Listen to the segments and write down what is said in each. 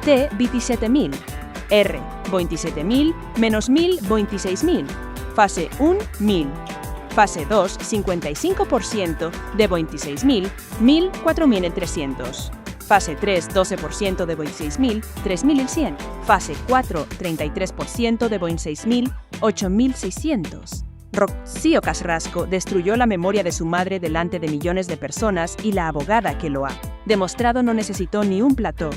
T, 27.000. R, 27.000 menos 1.000, 26.000. Fase 1, 1.000. Fase 2, 55% de 26.000, 1.000, 4.300. Fase 3, 12% de 26.000, 3.100. Fase 4, 33% de 26.000, 8.600. Rocío Carrasco destruyó la memoria de su madre delante de millones de personas y la abogada que lo ha demostrado no necesitó ni un plató.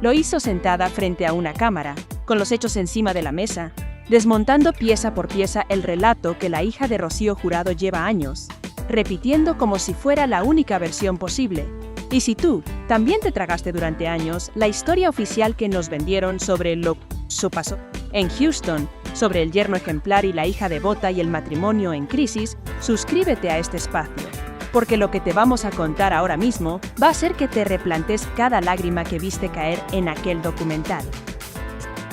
Lo hizo sentada frente a una cámara, con los hechos encima de la mesa, desmontando pieza por pieza el relato que la hija de Rocío Jurado lleva años, repitiendo como si fuera la única versión posible. Y si tú también te tragaste durante años la historia oficial que nos vendieron sobre lo que pasó en Houston, sobre el yerno ejemplar y la hija devota y el matrimonio en crisis, suscríbete a este espacio, porque lo que te vamos a contar ahora mismo va a hacer que te replantes cada lágrima que viste caer en aquel documental.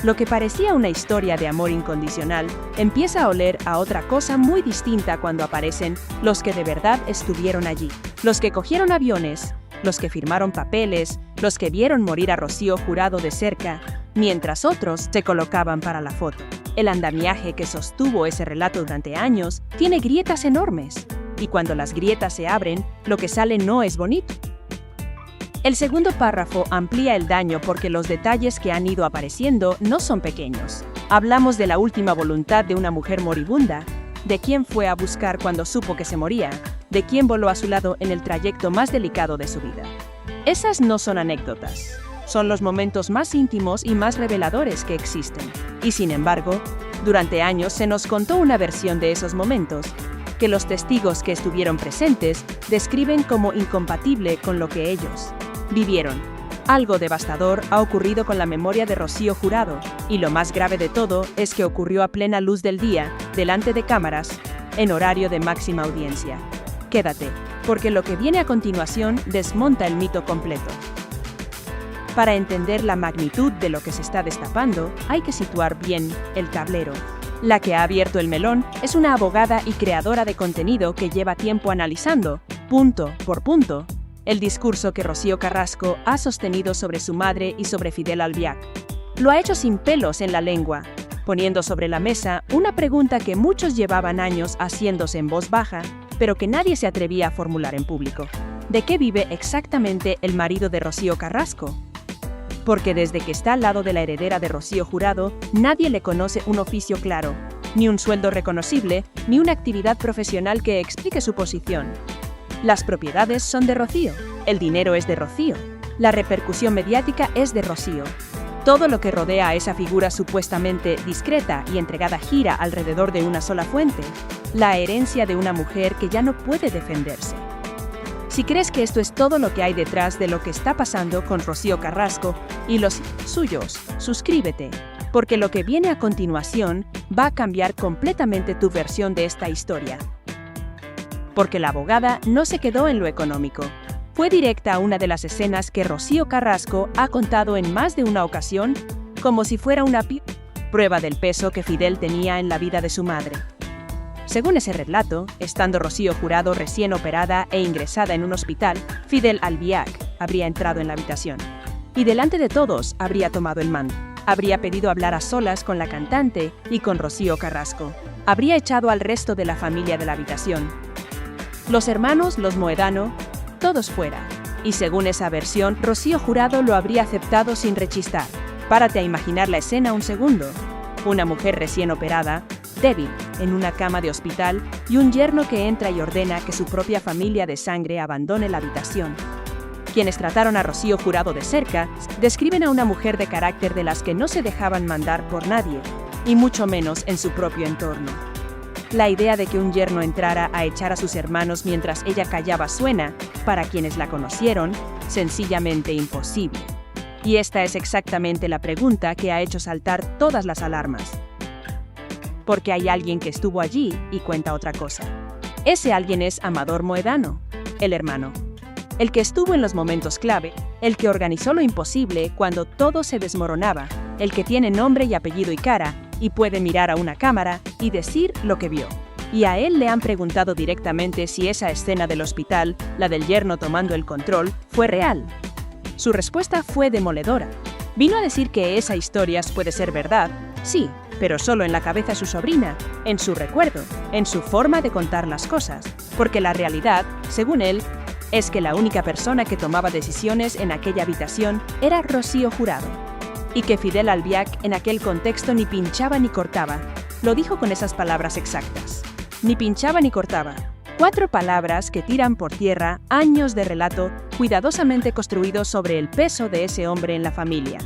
Lo que parecía una historia de amor incondicional empieza a oler a otra cosa muy distinta cuando aparecen los que de verdad estuvieron allí, los que cogieron aviones, los que firmaron papeles, los que vieron morir a Rocío Jurado de cerca, mientras otros se colocaban para la foto. El andamiaje que sostuvo ese relato durante años tiene grietas enormes, y cuando las grietas se abren, lo que sale no es bonito. El segundo párrafo amplía el daño porque los detalles que han ido apareciendo no son pequeños. Hablamos de la última voluntad de una mujer moribunda, de quién fue a buscar cuando supo que se moría, de quién voló a su lado en el trayecto más delicado de su vida. Esas no son anécdotas, son los momentos más íntimos y más reveladores que existen. Y sin embargo, durante años se nos contó una versión de esos momentos, que los testigos que estuvieron presentes describen como incompatible con lo que ellos vivieron. Algo devastador ha ocurrido con la memoria de Rocío Jurado, y lo más grave de todo es que ocurrió a plena luz del día, delante de cámaras, en horario de máxima audiencia. Quédate, porque lo que viene a continuación desmonta el mito completo. Para entender la magnitud de lo que se está destapando, hay que situar bien el tablero. La que ha abierto el melón es una abogada y creadora de contenido que lleva tiempo analizando, punto por punto, el discurso que Rocío Carrasco ha sostenido sobre su madre y sobre Fidel Albiac. Lo ha hecho sin pelos en la lengua, poniendo sobre la mesa una pregunta que muchos llevaban años haciéndose en voz baja, pero que nadie se atrevía a formular en público. ¿De qué vive exactamente el marido de Rocío Carrasco? Porque desde que está al lado de la heredera de Rocío Jurado, nadie le conoce un oficio claro, ni un sueldo reconocible, ni una actividad profesional que explique su posición. Las propiedades son de Rocío, el dinero es de Rocío, la repercusión mediática es de Rocío. Todo lo que rodea a esa figura supuestamente discreta y entregada gira alrededor de una sola fuente, la herencia de una mujer que ya no puede defenderse. Si crees que esto es todo lo que hay detrás de lo que está pasando con Rocío Carrasco y los suyos, suscríbete, porque lo que viene a continuación va a cambiar completamente tu versión de esta historia. Porque la abogada no se quedó en lo económico. Fue directa a una de las escenas que Rocío Carrasco ha contado en más de una ocasión, como si fuera una prueba del peso que Fidel tenía en la vida de su madre. Según ese relato, estando Rocío Jurado recién operada e ingresada en un hospital, Fidel Albiac habría entrado en la habitación. Y delante de todos habría tomado el mando. Habría pedido hablar a solas con la cantante y con Rocío Carrasco. Habría echado al resto de la familia de la habitación. Los hermanos, los Moedano, todos fuera. Y según esa versión, Rocío Jurado lo habría aceptado sin rechistar. Párate a imaginar la escena un segundo. Una mujer recién operada, débil, en una cama de hospital, y un yerno que entra y ordena que su propia familia de sangre abandone la habitación. Quienes trataron a Rocío Jurado de cerca, describen a una mujer de carácter de las que no se dejaban mandar por nadie, y mucho menos en su propio entorno. La idea de que un yerno entrara a echar a sus hermanos mientras ella callaba suena, para quienes la conocieron, sencillamente imposible. Y esta es exactamente la pregunta que ha hecho saltar todas las alarmas. Porque hay alguien que estuvo allí y cuenta otra cosa. Ese alguien es Amador Moedano, el hermano. El que estuvo en los momentos clave, el que organizó lo imposible cuando todo se desmoronaba, el que tiene nombre y apellido y cara, y puede mirar a una cámara y decir lo que vio. Y a él le han preguntado directamente si esa escena del hospital, la del yerno tomando el control, fue real. Su respuesta fue demoledora. Vino a decir que esa historia puede ser verdad, sí, pero solo en la cabeza de su sobrina, en su recuerdo, en su forma de contar las cosas, porque la realidad, según él, es que la única persona que tomaba decisiones en aquella habitación era Rocío Jurado, y que Fidel Albiac en aquel contexto ni pinchaba ni cortaba. Lo dijo con esas palabras exactas. Ni pinchaba ni cortaba. 4 palabras que tiran por tierra años de relato cuidadosamente construidos sobre el peso de ese hombre en la familia.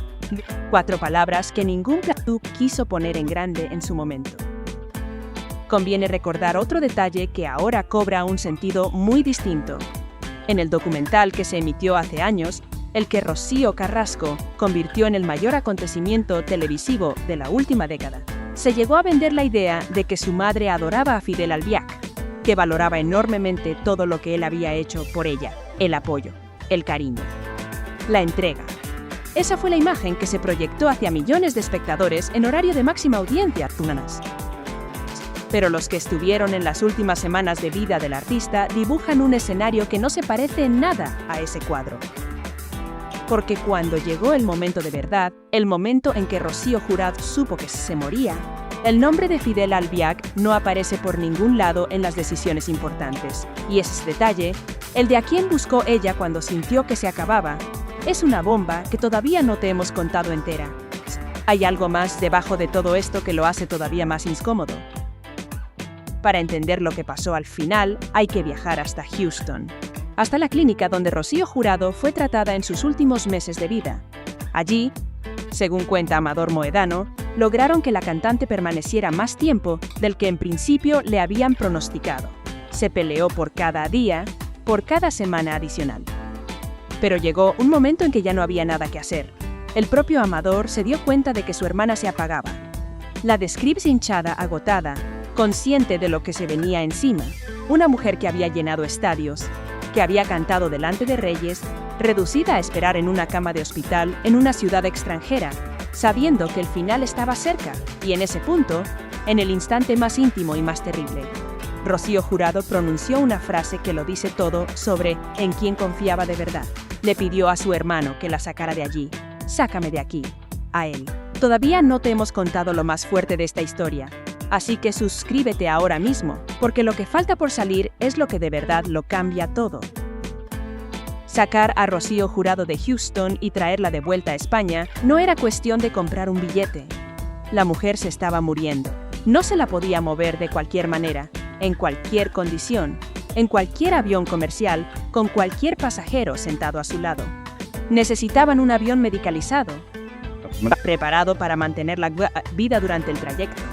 4 palabras que ningún platú quiso poner en grande en su momento. Conviene recordar otro detalle que ahora cobra un sentido muy distinto. En el documental que se emitió hace años, el que Rocío Carrasco convirtió en el mayor acontecimiento televisivo de la última década, se llegó a vender la idea de que su madre adoraba a Fidel Albiac, que valoraba enormemente todo lo que él había hecho por ella, el apoyo, el cariño, la entrega. Esa fue la imagen que se proyectó hacia millones de espectadores en horario de máxima audiencia. Pero los que estuvieron en las últimas semanas de vida del artista dibujan un escenario que no se parece en nada a ese cuadro. Porque cuando llegó el momento de verdad, el momento en que Rocío Jurado supo que se moría, el nombre de Fidel Albiac no aparece por ningún lado en las decisiones importantes. Y ese detalle, el de a quién buscó ella cuando sintió que se acababa, es una bomba que todavía no te hemos contado entera. Hay algo más debajo de todo esto que lo hace todavía más incómodo. Para entender lo que pasó al final, hay que viajar hasta Houston, hasta la clínica donde Rocío Jurado fue tratada en sus últimos meses de vida. Allí, según cuenta Amador Moedano, lograron que la cantante permaneciera más tiempo del que en principio le habían pronosticado. Se peleó por cada día, por cada semana adicional. Pero llegó un momento en que ya no había nada que hacer. El propio Amador se dio cuenta de que su hermana se apagaba. La describe hinchada, agotada, consciente de lo que se venía encima. Una mujer que había llenado estadios, que había cantado delante de reyes, reducida a esperar en una cama de hospital en una ciudad extranjera, sabiendo que el final estaba cerca, y en ese punto, en el instante más íntimo y más terrible, Rocío Jurado pronunció una frase que lo dice todo sobre en quién confiaba de verdad. Le pidió a su hermano que la sacara de allí. Sácame de aquí. A él. Todavía no te hemos contado lo más fuerte de esta historia, así que suscríbete ahora mismo, porque lo que falta por salir es lo que de verdad lo cambia todo. Sacar a Rocío Jurado de Houston y traerla de vuelta a España no era cuestión de comprar un billete. La mujer se estaba muriendo. No se la podía mover de cualquier manera, en cualquier condición, en cualquier avión comercial, con cualquier pasajero sentado a su lado. Necesitaban un avión medicalizado, preparado para mantener la vida durante el trayecto.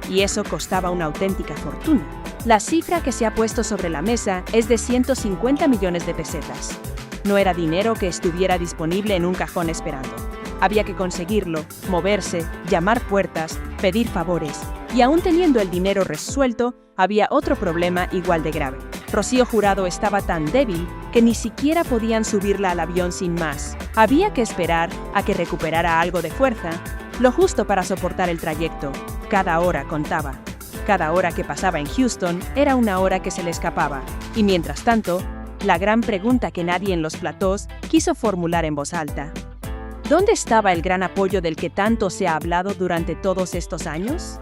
Y eso costaba una auténtica fortuna. La cifra que se ha puesto sobre la mesa es de 150 millones de pesetas. No era dinero que estuviera disponible en un cajón esperando. Había que conseguirlo, moverse, llamar puertas, pedir favores. Y aún teniendo el dinero resuelto, había otro problema igual de grave. Rocío Jurado estaba tan débil que ni siquiera podían subirla al avión sin más. Había que esperar a que recuperara algo de fuerza, lo justo para soportar el trayecto. Cada hora contaba. Cada hora que pasaba en Houston era una hora que se le escapaba. Y mientras tanto, la gran pregunta que nadie en los platós quiso formular en voz alta. ¿Dónde estaba el gran apoyo del que tanto se ha hablado durante todos estos años?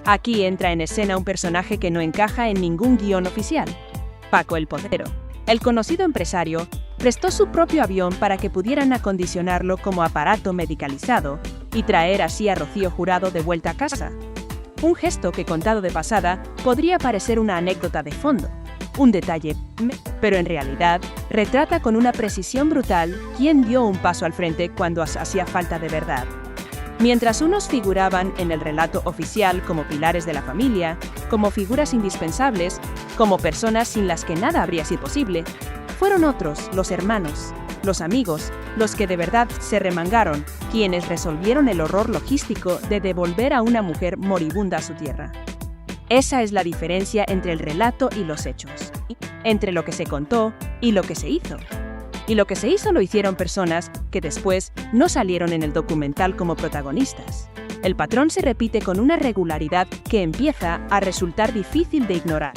Aquí entra en escena un personaje que no encaja en ningún guión oficial. Paco el Podero, el conocido empresario, prestó su propio avión para que pudieran acondicionarlo como aparato medicalizado y traer así a Rocío Jurado de vuelta a casa. Un gesto que, contado de pasada, podría parecer una anécdota de fondo, un detalle, pero en realidad retrata con una precisión brutal quién dio un paso al frente cuando hacía falta de verdad. Mientras unos figuraban en el relato oficial como pilares de la familia, como figuras indispensables, como personas sin las que nada habría sido posible, fueron otros, los hermanos, los amigos, los que de verdad se remangaron, quienes resolvieron el horror logístico de devolver a una mujer moribunda a su tierra. Esa es la diferencia entre el relato y los hechos, entre lo que se contó y lo que se hizo. Y lo que se hizo lo hicieron personas que después no salieron en el documental como protagonistas. El patrón se repite con una regularidad que empieza a resultar difícil de ignorar.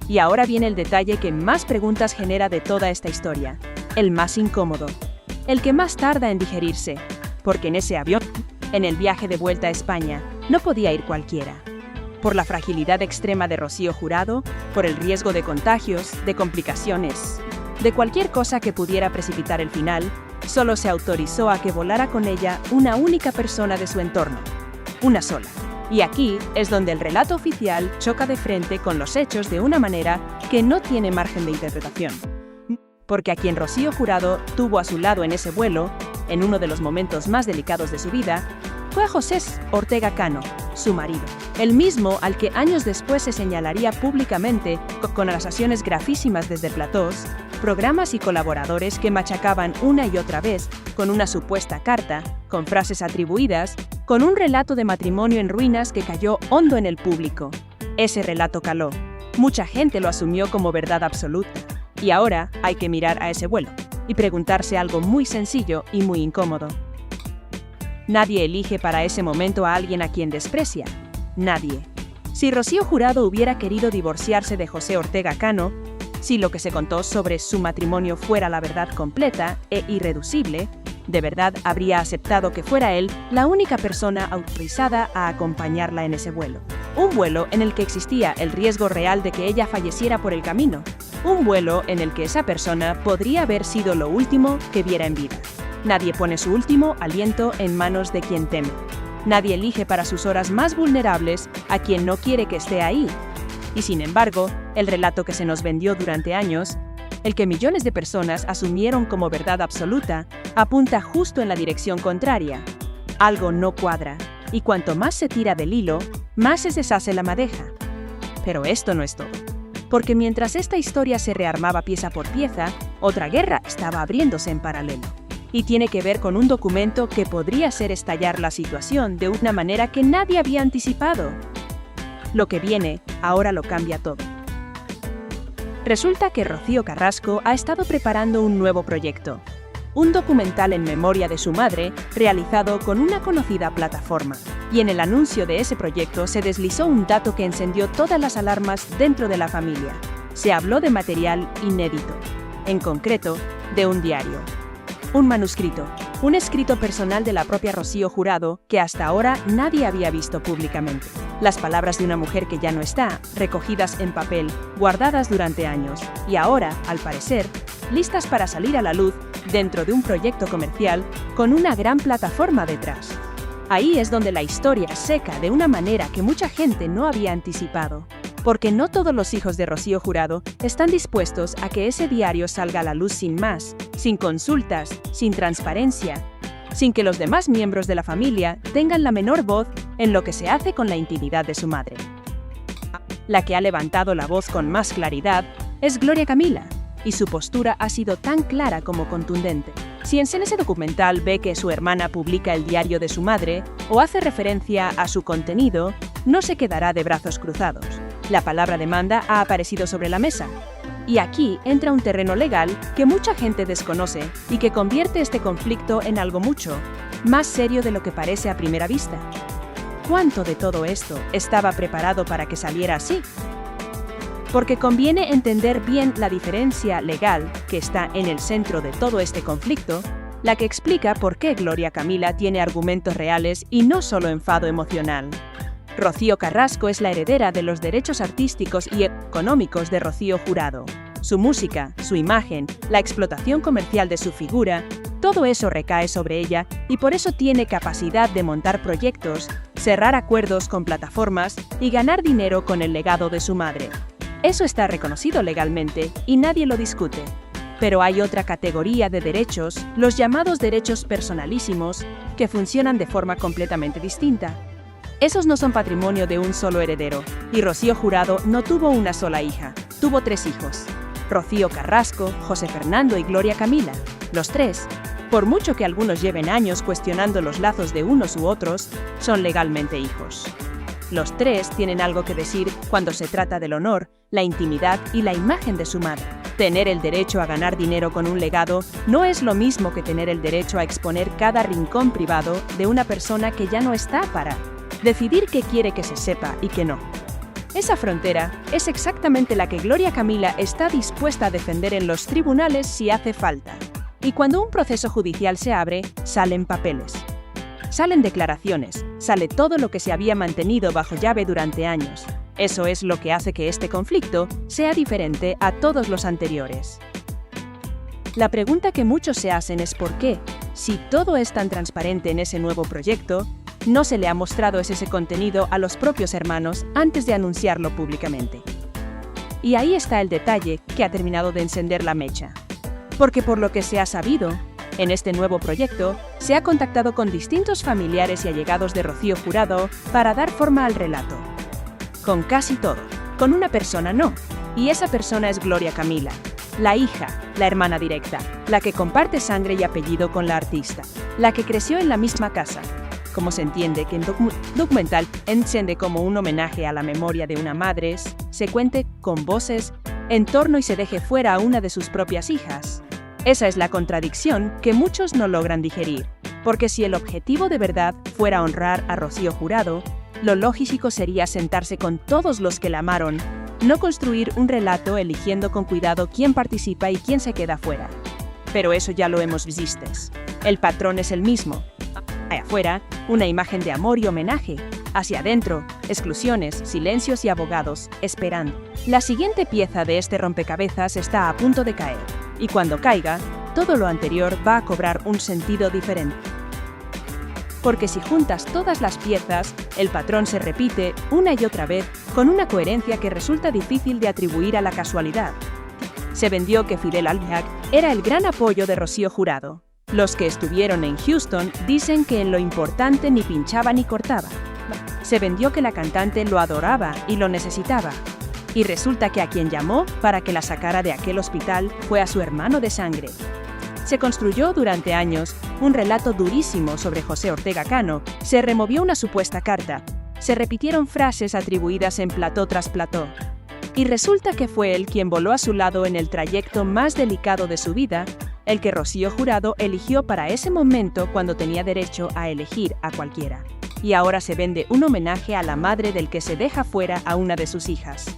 Y ahora viene el detalle que más preguntas genera de toda esta historia. el más incómodo, el que más tarda en digerirse, porque en ese avión, en el viaje de vuelta a España, no podía ir cualquiera. Por la fragilidad extrema de Rocío Jurado, por el riesgo de contagios, de complicaciones, de cualquier cosa que pudiera precipitar el final, solo se autorizó a que volara con ella una única persona de su entorno, una sola. Y aquí es donde el relato oficial choca de frente con los hechos de una manera que no tiene margen de interpretación. Porque a quien Rocío Jurado tuvo a su lado en ese vuelo, en uno de los momentos más delicados de su vida, fue a José Ortega Cano, su marido, el mismo al que años después se señalaría públicamente con acusaciones gravísimas desde platós, programas y colaboradores que machacaban una y otra vez con una supuesta carta, con frases atribuidas, con un relato de matrimonio en ruinas que cayó hondo en el público. Ese relato caló. Mucha gente lo asumió como verdad absoluta. Y ahora hay que mirar a ese vuelo y preguntarse algo muy sencillo y muy incómodo. Nadie elige para ese momento a alguien a quien desprecia. Nadie. Si Rocío Jurado hubiera querido divorciarse de José Ortega Cano, si lo que se contó sobre su matrimonio fuera la verdad completa e irreducible, de verdad habría aceptado que fuera él la única persona autorizada a acompañarla en ese vuelo. Un vuelo en el que existía el riesgo real de que ella falleciera por el camino. Un vuelo en el que esa persona podría haber sido lo último que viera en vida. Nadie pone su último aliento en manos de quien teme. Nadie elige para sus horas más vulnerables a quien no quiere que esté ahí. Y sin embargo, el relato que se nos vendió durante años, el que millones de personas asumieron como verdad absoluta, apunta justo en la dirección contraria. Algo no cuadra, y cuanto más se tira del hilo, más se deshace la madeja. Pero esto no es todo. Porque mientras esta historia se rearmaba pieza por pieza, otra guerra estaba abriéndose en paralelo. Y tiene que ver con un documento que podría hacer estallar la situación de una manera que nadie había anticipado. Lo que viene, ahora lo cambia todo. Resulta que Rocío Carrasco ha estado preparando un nuevo proyecto. Un documental en memoria de su madre, realizado con una conocida plataforma. Y en el anuncio de ese proyecto se deslizó un dato que encendió todas las alarmas dentro de la familia. Se habló de material inédito. En concreto, de un diario. Un manuscrito, un escrito personal de la propia Rocío Jurado que hasta ahora nadie había visto públicamente. Las palabras de una mujer que ya no está, recogidas en papel, guardadas durante años, y ahora, al parecer, listas para salir a la luz dentro de un proyecto comercial con una gran plataforma detrás. Ahí es donde la historia seca de una manera que mucha gente no había anticipado. Porque no todos los hijos de Rocío Jurado están dispuestos a que ese diario salga a la luz sin más, sin consultas, sin transparencia, sin que los demás miembros de la familia tengan la menor voz en lo que se hace con la intimidad de su madre. La que ha levantado la voz con más claridad es Gloria Camila, y su postura ha sido tan clara como contundente. Si en ese documental ve que su hermana publica el diario de su madre o hace referencia a su contenido, no se quedará de brazos cruzados. La palabra demanda ha aparecido sobre la mesa. Y aquí entra un terreno legal que mucha gente desconoce y que convierte este conflicto en algo mucho más serio de lo que parece a primera vista. ¿Cuánto de todo esto estaba preparado para que saliera así? Porque conviene entender bien la diferencia legal que está en el centro de todo este conflicto, la que explica por qué Gloria Camila tiene argumentos reales y no solo enfado emocional. Rocío Carrasco es la heredera de los derechos artísticos y económicos de Rocío Jurado. Su música, su imagen, la explotación comercial de su figura, todo eso recae sobre ella y por eso tiene capacidad de montar proyectos, cerrar acuerdos con plataformas y ganar dinero con el legado de su madre. Eso está reconocido legalmente y nadie lo discute. Pero hay otra categoría de derechos, los llamados derechos personalísimos, que funcionan de forma completamente distinta. Esos no son patrimonio de un solo heredero, y Rocío Jurado no tuvo una sola hija, tuvo 3 hijos. Rocío Carrasco, José Fernando y Gloria Camila. Los 3, por mucho que algunos lleven años cuestionando los lazos de unos u otros, son legalmente hijos. Los 3 tienen algo que decir cuando se trata del honor, la intimidad y la imagen de su madre. Tener el derecho a ganar dinero con un legado no es lo mismo que tener el derecho a exponer cada rincón privado de una persona que ya no está para decidir qué quiere que se sepa y qué no. Esa frontera es exactamente la que Gloria Camila está dispuesta a defender en los tribunales si hace falta. Y cuando un proceso judicial se abre, salen papeles. Salen declaraciones, sale todo lo que se había mantenido bajo llave durante años. Eso es lo que hace que este conflicto sea diferente a todos los anteriores. La pregunta que muchos se hacen es por qué, si todo es tan transparente en ese nuevo proyecto, no se le ha mostrado ese contenido a los propios hermanos antes de anunciarlo públicamente. Y ahí está el detalle que ha terminado de encender la mecha. Porque por lo que se ha sabido, en este nuevo proyecto, se ha contactado con distintos familiares y allegados de Rocío Jurado para dar forma al relato. Con casi todo, con una persona no, y esa persona es Gloria Camila, la hija, la hermana directa, la que comparte sangre y apellido con la artista, la que creció en la misma casa. Como se entiende que en documental enciende como un homenaje a la memoria de una madre, se cuente con voces, en torno y se deje fuera a una de sus propias hijas. Esa es la contradicción que muchos no logran digerir, porque si el objetivo de verdad fuera honrar a Rocío Jurado, lo lógico sería sentarse con todos los que la amaron, no construir un relato eligiendo con cuidado quién participa y quién se queda fuera. Pero eso ya lo hemos visto. El patrón es el mismo. Allá afuera, una imagen de amor y homenaje. Hacia adentro, exclusiones, silencios y abogados, esperando. La siguiente pieza de este rompecabezas está a punto de caer. Y cuando caiga, todo lo anterior va a cobrar un sentido diferente. Porque si juntas todas las piezas, el patrón se repite una y otra vez con una coherencia que resulta difícil de atribuir a la casualidad. Se vendió que Fidel Al-Hayek era el gran apoyo de Rocío Jurado. Los que estuvieron en Houston dicen que en lo importante ni pinchaba ni cortaba. Se vendió que la cantante lo adoraba y lo necesitaba. Y resulta que a quien llamó para que la sacara de aquel hospital fue a su hermano de sangre. Se construyó durante años un relato durísimo sobre José Ortega Cano, se removió una supuesta carta, se repitieron frases atribuidas en plató tras plató. Y resulta que fue él quien voló a su lado en el trayecto más delicado de su vida, el que Rocío Jurado eligió para ese momento cuando tenía derecho a elegir a cualquiera. Y ahora se vende un homenaje a la madre del que se deja fuera a una de sus hijas.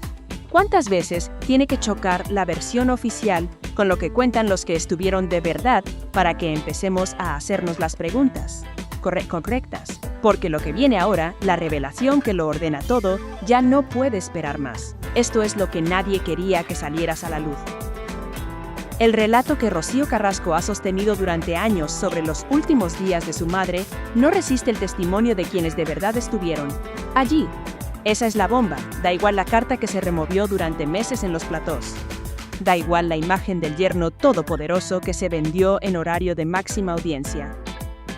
¿Cuántas veces tiene que chocar la versión oficial con lo que cuentan los que estuvieron de verdad para que empecemos a hacernos las preguntas correctas? Porque lo que viene ahora, la revelación que lo ordena todo, ya no puede esperar más. Esto es lo que nadie quería que salieras a la luz. El relato que Rocío Carrasco ha sostenido durante años sobre los últimos días de su madre no resiste el testimonio de quienes de verdad estuvieron allí. Esa es la bomba, da igual la carta que se removió durante meses en los platós. Da igual la imagen del yerno todopoderoso que se vendió en horario de máxima audiencia.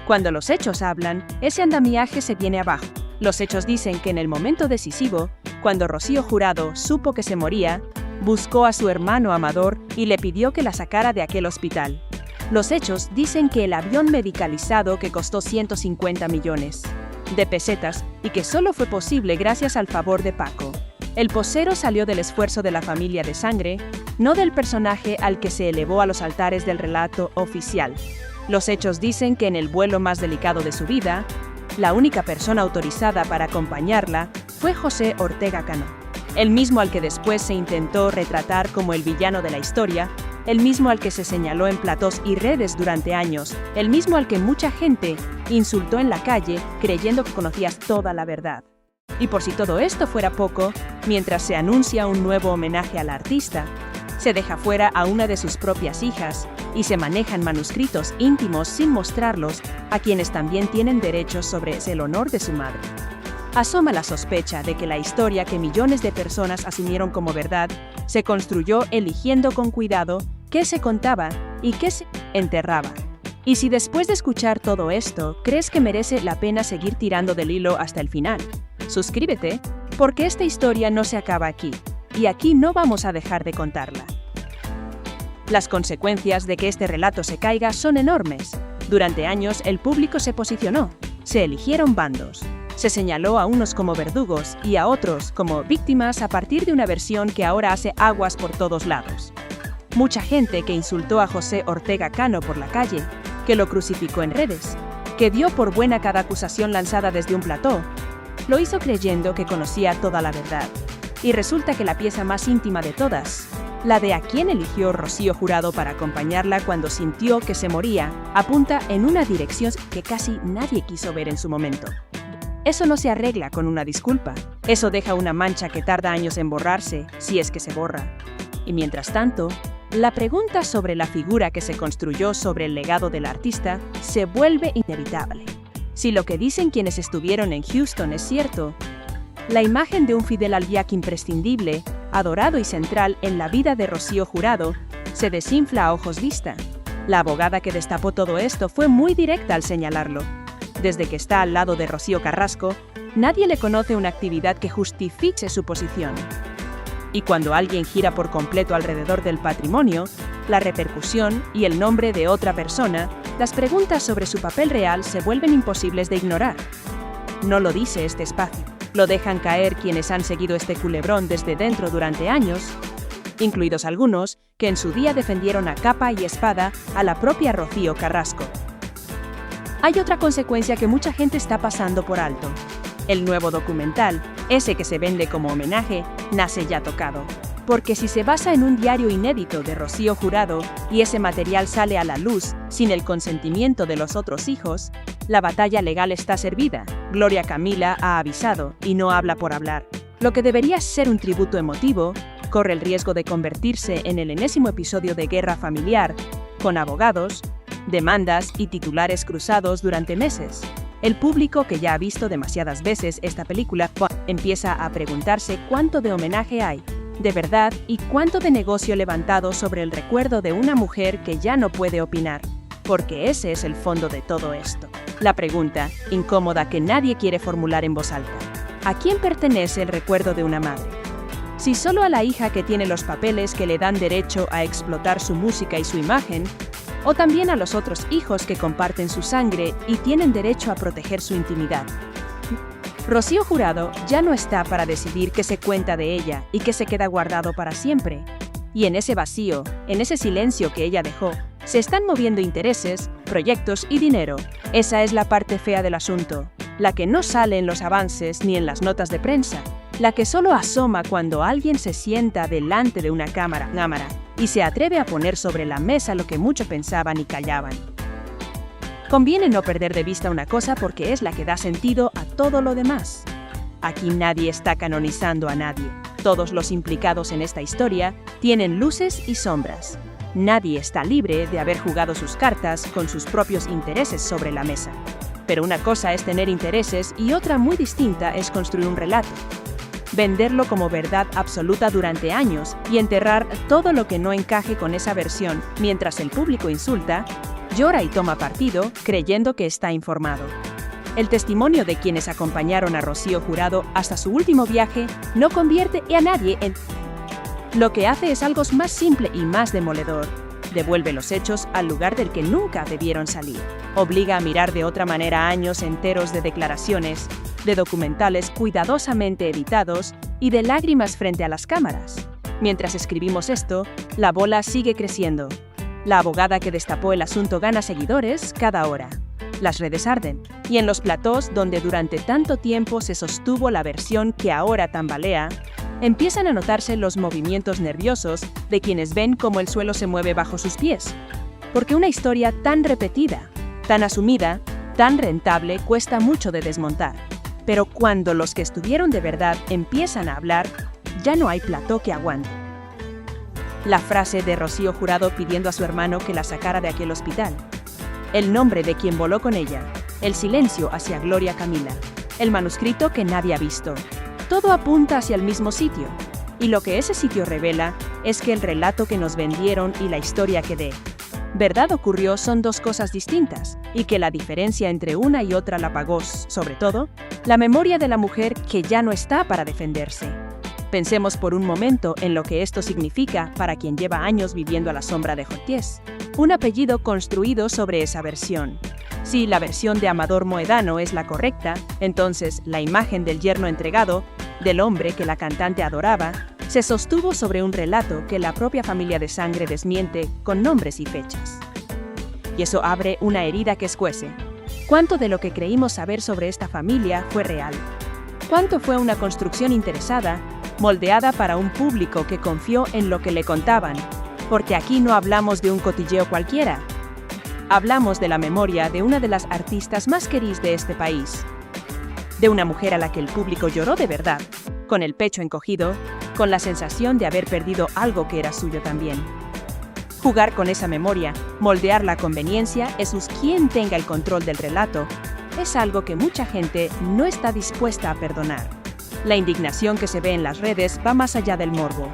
Cuando los hechos hablan, ese andamiaje se viene abajo. Los hechos dicen que en el momento decisivo, cuando Rocío Jurado supo que se moría, buscó a su hermano Amador y le pidió que la sacara de aquel hospital. Los hechos dicen que el avión medicalizado que costó 150 millones de pesetas y que solo fue posible gracias al favor de Paco. El posero salió del esfuerzo de la familia de sangre, no del personaje al que se elevó a los altares del relato oficial. Los hechos dicen que en el vuelo más delicado de su vida, la única persona autorizada para acompañarla fue José Ortega Cano, el mismo al que después se intentó retratar como el villano de la historia, el mismo al que se señaló en platós y redes durante años, el mismo al que mucha gente insultó en la calle creyendo que conocías toda la verdad. Y por si todo esto fuera poco, mientras se anuncia un nuevo homenaje al artista, se deja fuera a una de sus propias hijas y se manejan manuscritos íntimos sin mostrarlos a quienes también tienen derechos sobre el honor de su madre. Asoma la sospecha de que la historia que millones de personas asumieron como verdad se construyó eligiendo con cuidado qué se contaba y qué se enterraba. Y si después de escuchar todo esto crees que merece la pena seguir tirando del hilo hasta el final, suscríbete, porque esta historia no se acaba aquí, y aquí no vamos a dejar de contarla. Las consecuencias de que este relato se caiga son enormes. Durante años el público se posicionó, se eligieron bandos. Se señaló a unos como verdugos y a otros como víctimas a partir de una versión que ahora hace aguas por todos lados. Mucha gente que insultó a José Ortega Cano por la calle, que lo crucificó en redes, que dio por buena cada acusación lanzada desde un plató, lo hizo creyendo que conocía toda la verdad. Y resulta que la pieza más íntima de todas, la de a quién eligió Rocío Jurado para acompañarla cuando sintió que se moría, apunta en una dirección que casi nadie quiso ver en su momento. Eso no se arregla con una disculpa. Eso deja una mancha que tarda años en borrarse, si es que se borra. Y mientras tanto, la pregunta sobre la figura que se construyó sobre el legado del artista se vuelve inevitable. Si lo que dicen quienes estuvieron en Houston es cierto, la imagen de un Fidel Albiac imprescindible, adorado y central en la vida de Rocío Jurado, se desinfla a ojos vista. La abogada que destapó todo esto fue muy directa al señalarlo. Desde que está al lado de Rocío Carrasco, nadie le conoce una actividad que justifique su posición. Y cuando alguien gira por completo alrededor del patrimonio, la repercusión y el nombre de otra persona, las preguntas sobre su papel real se vuelven imposibles de ignorar. No lo dice este espacio. Lo dejan caer quienes han seguido este culebrón desde dentro durante años, incluidos algunos que en su día defendieron a capa y espada a la propia Rocío Carrasco. Hay otra consecuencia que mucha gente está pasando por alto. El nuevo documental, ese que se vende como homenaje, nace ya tocado. Porque si se basa en un diario inédito de Rocío Jurado y ese material sale a la luz sin el consentimiento de los otros hijos, la batalla legal está servida. Gloria Camila ha avisado y no habla por hablar. Lo que debería ser un tributo emotivo, corre el riesgo de convertirse en el enésimo episodio de guerra familiar, con abogados, demandas y titulares cruzados durante meses. El público que ya ha visto demasiadas veces esta película empieza a preguntarse cuánto de homenaje hay, de verdad, y cuánto de negocio levantado sobre el recuerdo de una mujer que ya no puede opinar. Porque ese es el fondo de todo esto. La pregunta, incómoda que nadie quiere formular en voz alta. ¿A quién pertenece el recuerdo de una madre? Si solo a la hija que tiene los papeles que le dan derecho a explotar su música y su imagen, o también a los otros hijos que comparten su sangre y tienen derecho a proteger su intimidad. Rocío Jurado ya no está para decidir qué se cuenta de ella y qué se queda guardado para siempre. Y en ese vacío, en ese silencio que ella dejó, se están moviendo intereses, proyectos y dinero. Esa es la parte fea del asunto, la que no sale en los avances ni en las notas de prensa, la que solo asoma cuando alguien se sienta delante de una cámara y se atreve a poner sobre la mesa lo que mucho pensaban y callaban. Conviene no perder de vista una cosa porque es la que da sentido a todo lo demás. Aquí nadie está canonizando a nadie. Todos los implicados en esta historia tienen luces y sombras. Nadie está libre de haber jugado sus cartas con sus propios intereses sobre la mesa. Pero una cosa es tener intereses y otra muy distinta es construir un relato. Venderlo como verdad absoluta durante años y enterrar todo lo que no encaje con esa versión mientras el público insulta, llora y toma partido, creyendo que está informado. El testimonio de quienes acompañaron a Rocío Jurado hasta su último viaje no convierte a nadie en... Lo que hace es algo más simple y más demoledor. Devuelve los hechos al lugar del que nunca debieron salir. Obliga a mirar de otra manera años enteros de declaraciones, de documentales cuidadosamente editados y de lágrimas frente a las cámaras. Mientras escribimos esto, la bola sigue creciendo. La abogada que destapó el asunto gana seguidores cada hora. Las redes arden, y en los platós donde durante tanto tiempo se sostuvo la versión que ahora tambalea, empiezan a notarse los movimientos nerviosos de quienes ven cómo el suelo se mueve bajo sus pies. Porque una historia tan repetida, tan asumida, tan rentable cuesta mucho de desmontar. Pero cuando los que estuvieron de verdad empiezan a hablar, ya no hay plató que aguante. La frase de Rocío Jurado pidiendo a su hermano que la sacara de aquel hospital. El nombre de quien voló con ella. El silencio hacia Gloria Camila. El manuscrito que nadie ha visto. Todo apunta hacia el mismo sitio. Y lo que ese sitio revela es que el relato que nos vendieron y la historia que de verdad ocurrió son dos cosas distintas, y que la diferencia entre una y otra la pagó, sobre todo, la memoria de la mujer que ya no está para defenderse. Pensemos por un momento en lo que esto significa para quien lleva años viviendo a la sombra de Joties, un apellido construido sobre esa versión. Si la versión de Amador Moedano es la correcta, entonces la imagen del yerno entregado, del hombre que la cantante adoraba, se sostuvo sobre un relato que la propia familia de sangre desmiente con nombres y fechas. Y eso abre una herida que escuece. ¿Cuánto de lo que creímos saber sobre esta familia fue real? ¿Cuánto fue una construcción interesada moldeada para un público que confió en lo que le contaban, porque aquí no hablamos de un cotilleo cualquiera. Hablamos de la memoria de una de las artistas más queridas de este país. De una mujer a la que el público lloró de verdad, con el pecho encogido, con la sensación de haber perdido algo que era suyo también. Jugar con esa memoria, moldear la conveniencia, es quien tenga el control del relato, es algo que mucha gente no está dispuesta a perdonar. La indignación que se ve en las redes va más allá del morbo.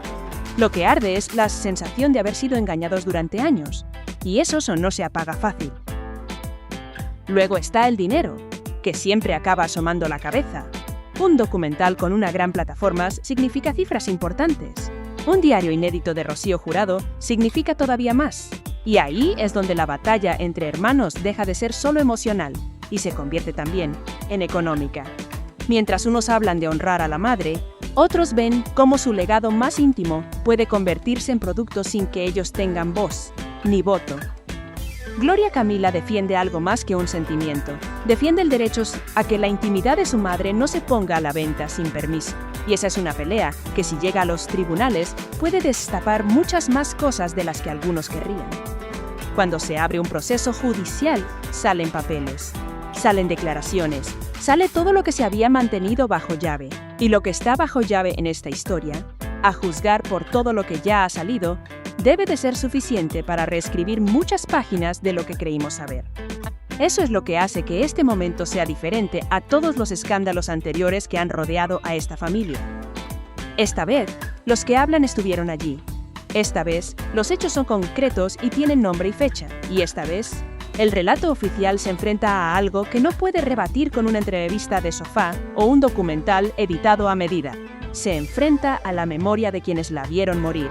Lo que arde es la sensación de haber sido engañados durante años, y eso no se apaga fácil. Luego está el dinero, que siempre acaba asomando la cabeza. Un documental con una gran plataforma significa cifras importantes. Un diario inédito de Rocío Jurado significa todavía más. Y ahí es donde la batalla entre hermanos deja de ser solo emocional y se convierte también en económica. Mientras unos hablan de honrar a la madre, otros ven cómo su legado más íntimo puede convertirse en producto sin que ellos tengan voz ni voto. Gloria Camila defiende algo más que un sentimiento. Defiende el derecho a que la intimidad de su madre no se ponga a la venta sin permiso. Y esa es una pelea que, si llega a los tribunales, puede destapar muchas más cosas de las que algunos querrían. Cuando se abre un proceso judicial, salen papeles, salen declaraciones, sale todo lo que se había mantenido bajo llave. Y lo que está bajo llave en esta historia, a juzgar por todo lo que ya ha salido, debe de ser suficiente para reescribir muchas páginas de lo que creímos saber. Eso es lo que hace que este momento sea diferente a todos los escándalos anteriores que han rodeado a esta familia. Esta vez, los que hablan estuvieron allí. Esta vez, los hechos son concretos y tienen nombre y fecha. Y esta vez, el relato oficial se enfrenta a algo que no puede rebatir con una entrevista de sofá o un documental editado a medida. Se enfrenta a la memoria de quienes la vieron morir.